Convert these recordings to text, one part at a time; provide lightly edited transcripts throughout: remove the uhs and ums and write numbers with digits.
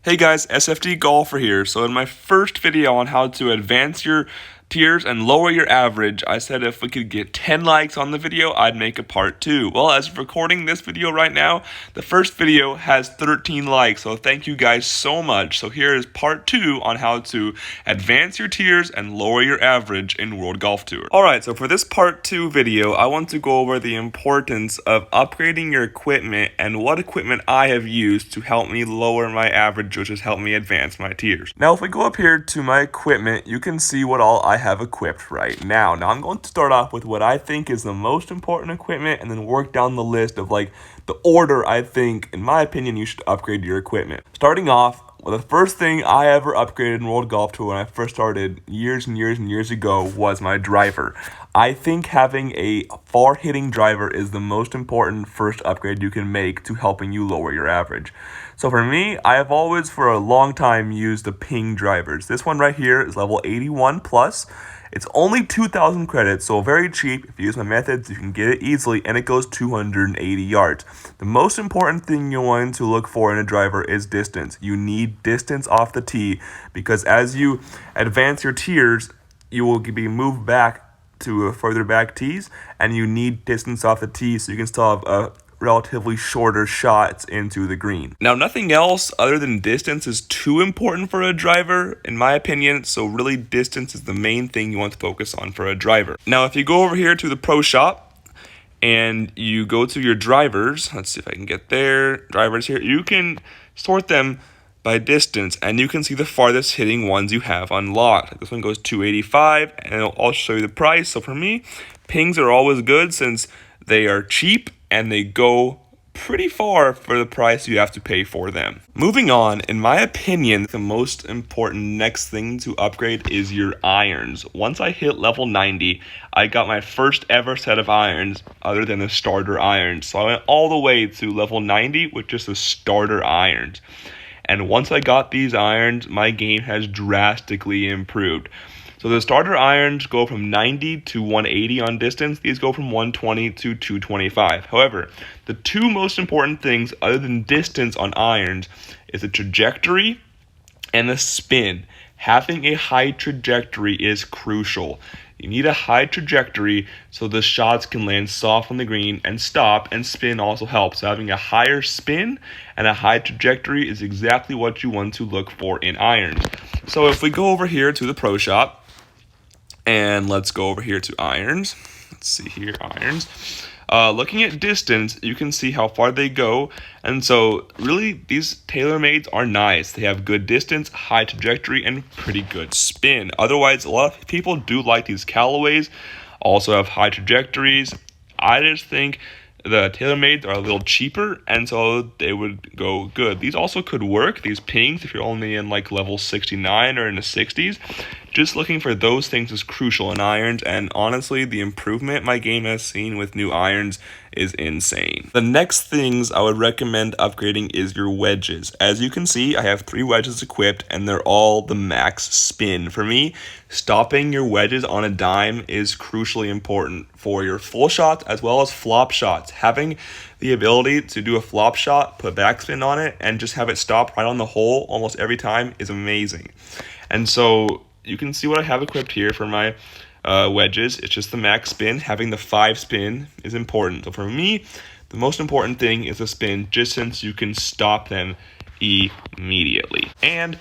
Hey guys, SFD Golfer here. So in my first video on how to advance your tiers and lower your average, I said if we could get 10 likes on the video, I'd make a part 2. Well, as of recording this video right now, the first video has 13 likes, so thank you guys so much. So here is part 2 on how to advance your tiers and lower your average in World Golf Tour. Alright, so for this part 2 video, I want to go over the importance of upgrading your equipment and what equipment I have used to help me lower my average, which has helped me advance my tiers. Now, if we go up here to my equipment, you can see what all I have equipped right now. Now, I'm going to start off with what I think is the most important equipment and then work down the list of like the order I think, in my opinion, you should upgrade your equipment. Starting off, well, the first thing I ever upgraded in World Golf Tour when I first started years and years ago was my driver. I think having a far-hitting driver is the most important first upgrade you can make to helping you lower your average. So for me, I have always for a long time used the ping drivers. This one right here is level 81 plus. It's only 2,000 credits, so very cheap. If you use my methods, you can get it easily, and it goes 280 yards. The most important thing you're going to look for in a driver is distance. You need distance off the tee, because as you advance your tiers, you will be moved back to further back tees, and you need distance off the tee so you can still have a relatively shorter shots into the green. Now, nothing else other than distance is too important for a driver, in my opinion, so really distance is the main thing you want to focus on for a driver. Now, if you go over here to the pro shop and you go to your drivers, let's see if I can get there, drivers here, you can sort them by distance, and you can see the farthest hitting ones you have unlocked. Like this one goes 285, and I'll show you the price. So for me, pings are always good since they are cheap and they go pretty far for the price you have to pay for them. Moving on, in my opinion, the most important next thing to upgrade is your irons. Once I hit level 90, I got my first ever set of irons other than the starter irons. So I went all the way to level 90 with just the starter irons. And once I got these irons, my game has drastically improved. So the starter irons go from 90 to 180 on distance. These go from 120 to 225. However, the two most important things other than distance on irons is the trajectory and the spin. Having a high trajectory is crucial. You need a high trajectory so the shots can land soft on the green and stop, and spin also helps. So having a higher spin and a high trajectory is exactly what you want to look for in irons. So if we go over here to the pro shop, and let's go over here to irons. Let's see here, irons. Looking at distance, you can see how far they go. And so really these TaylorMades are nice. They have good distance, high trajectory, and pretty good spin. Otherwise, a lot of people do like these Callaways, also have high trajectories. I just think the TaylorMades are a little cheaper, and so they would go good. These also could work, these pings, if you're only in like level 69 or in the 60s. Just looking for those things is crucial in irons, and honestly, the improvement my game has seen with new irons is insane. The next things I would recommend upgrading is your wedges. As you can see, I have 3 wedges equipped, and they're all the max spin. For me, stopping your wedges on a dime is crucially important for your full shots as well as flop shots. Having the ability to do a flop shot, put backspin on it, and just have it stop right on the hole almost every time is amazing. And so you can see what I have equipped here for my wedges. It's just the max spin. Having the 5 spin is important. So for me, the most important thing is the spin, just since you can stop them immediately. And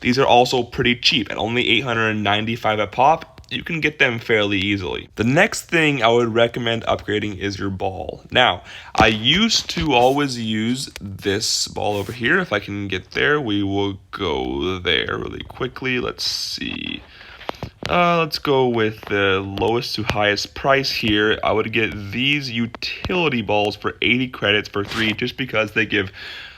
these are also pretty cheap. At only $895 a pop, you can get them fairly easily. The next thing I would recommend upgrading is your ball. Now, I used to always use this ball over here. If I can get there, we will go there really quickly. Let's see. Let's go with the lowest to highest price here. I would get these utility balls for 80 credits for 3, just because they give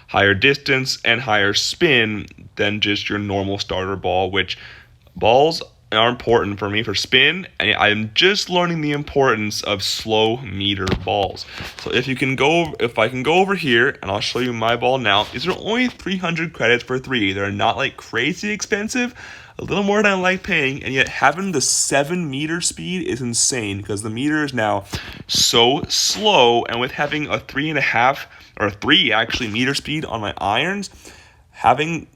higher distance and higher spin than just your normal starter ball, which balls are important for me for spin, and I'm just learning the importance of slow meter balls. So if I can go over here, and I'll show you my ball now. These are only 300 credits for 3. They're not like crazy expensive, a little more than I like paying, and yet having the 7 meter speed is insane, because the meter is now so slow, and with having a 3.5 or 3 actually meter speed on my irons, having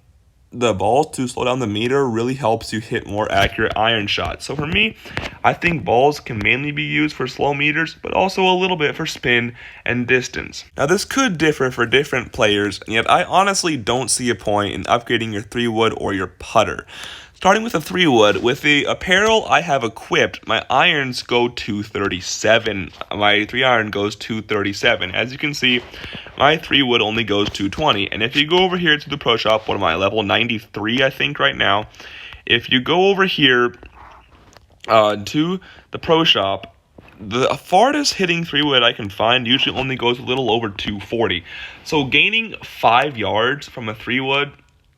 the balls to slow down the meter really helps you hit more accurate iron shots. So for me, I think balls can mainly be used for slow meters, but also a little bit for spin and distance. Now this could differ for different players, and yet I honestly don't see a point in upgrading your 3-wood or your putter. Starting with a 3-wood, with the apparel I have equipped, my irons go 237. My 3-iron goes 237. As you can see, my 3-wood only goes 220. And if you go over here to the pro shop, what am I, level 93, I think, right now? If you go over here to the pro shop, the farthest hitting 3-wood I can find usually only goes a little over 240. So gaining 5 yards from a 3-wood,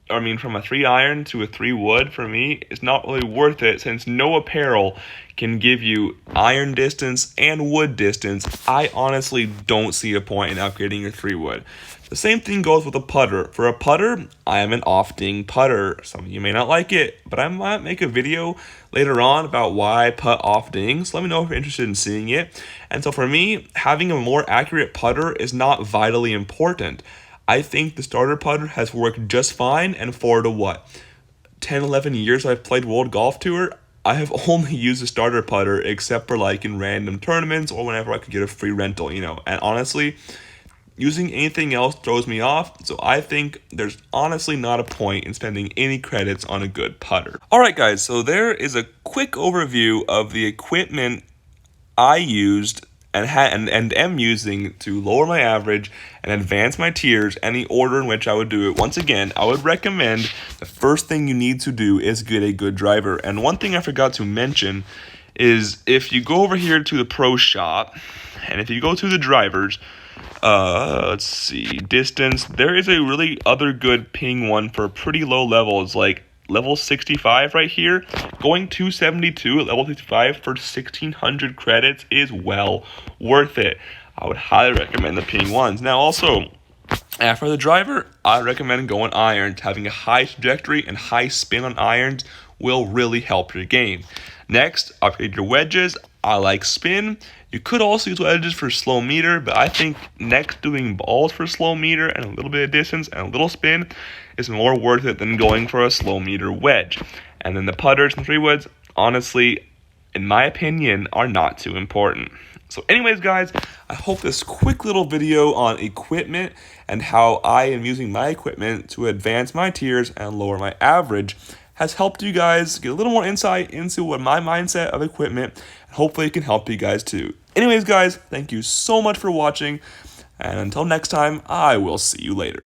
from a 3-iron to a 3-wood for me is not really worth it, since no apparel can give you iron distance and wood distance. I honestly don't see a point in upgrading your 3-wood. The same thing goes with a putter. For a putter, I am an off-ding putter. Some of you may not like it, but I might make a video later on about why I putt off-ding, so let me know if you're interested in seeing it. And so for me, having a more accurate putter is not vitally important. I think the starter putter has worked just fine, and for the 10, 11 years I've played World Golf Tour, I have only used a starter putter except for like in random tournaments or whenever I could get a free rental, and honestly, using anything else throws me off, so I think there's honestly not a point in spending any credits on a good putter. Alright guys, so there is a quick overview of the equipment I used and am using to lower my average and advance my tiers, and the order in which I would do it. Once again, I would recommend the first thing you need to do is get a good driver. And one thing I forgot to mention is if you go over here to the pro shop, and if you go to the drivers, let's see, distance, there is a really other good ping one for pretty low levels, like level 65 right here. Going 272 at level 65 for 1,600 credits is well worth it. I would highly recommend the ping ones. Now also, after the driver, I recommend going irons. Having a high trajectory and high spin on irons will really help your game. Next, upgrade your wedges. I like spin. You could also use wedges for slow meter, but I think next doing balls for slow meter and a little bit of distance and a little spin is more worth it than going for a slow meter wedge. And then the putters and 3-woods, honestly, in my opinion, are not too important. So anyways, guys, I hope this quick little video on equipment and how I am using my equipment to advance my tiers and lower my average has helped you guys get a little more insight into what my mindset of equipment, and hopefully it can help you guys too. Anyways, guys, thank you so much for watching, and until next time, I will see you later.